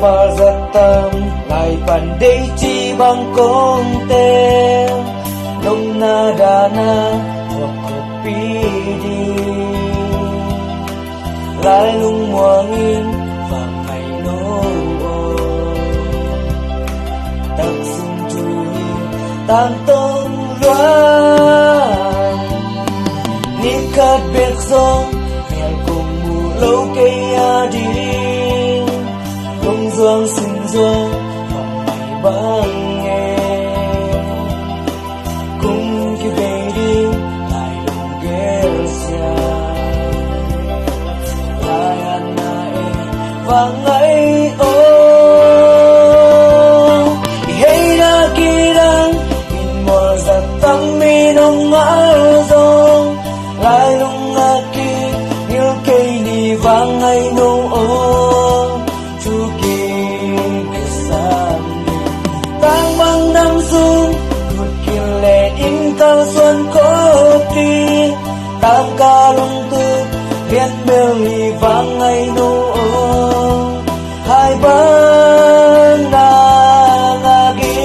Pazatam lại pandai chi bang konte nong nadana wakopi di lại lung muangin và ngày nô tak sung chui tam tông loan nikat bek song hel cùng mu lâu cây adi dương sinh dương và mày băng nghe cùng khi về đi lại đồng ghé xa lại ăn lại và ngày ô hay đã kỳ đang in mùa giặt tăng mi nông ngã rong lại lung ngã kỳ yêu cây đi và ngày nông ô ta xuân có tin tam ca lung tư biết bêu lì vang ngày nô hai bên na lagi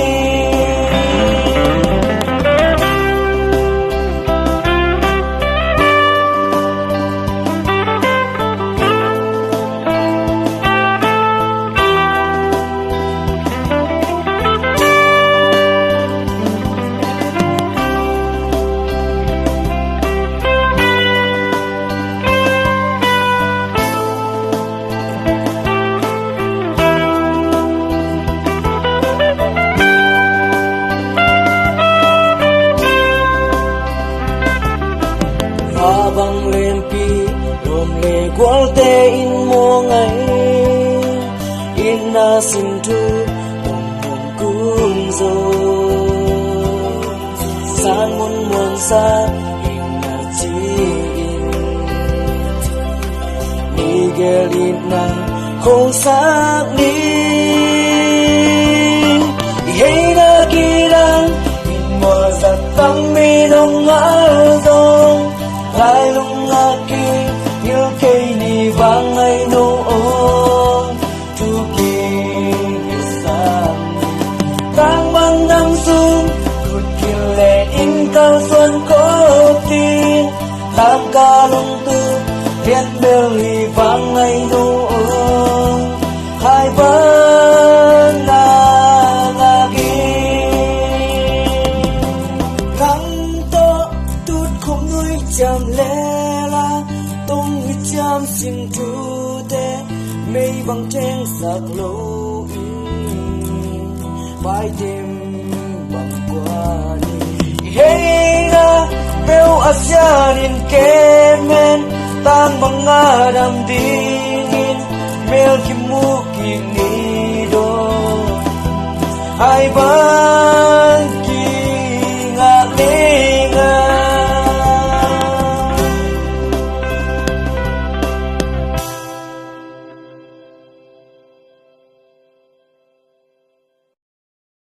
băng lên pi đồm lệ qual te in mua ngày in na xin thu đồng hồn cung dô san muôn muôn xa in na chi in ni ghe lít na không xác đi hay na kỳ đang in mùa giặt tăng mi đông ngã rong lại lung ngã kỳ yêu cây đi vang ngày nô chu kỳ sang tang băng năm xuân cụt kiều lệ in cao xuân có tin tam ca lung tư biết bêu lì vang ngày nô hai bên là ghi thắng to tút không nuôi chăm lẽ la tung chăm xin thu te mây bằng trang sạc lâu phải đêm bằng qua đi hey na bêu asianin kemen tan bằng nga đam dingin mel kimuki ni do hai ba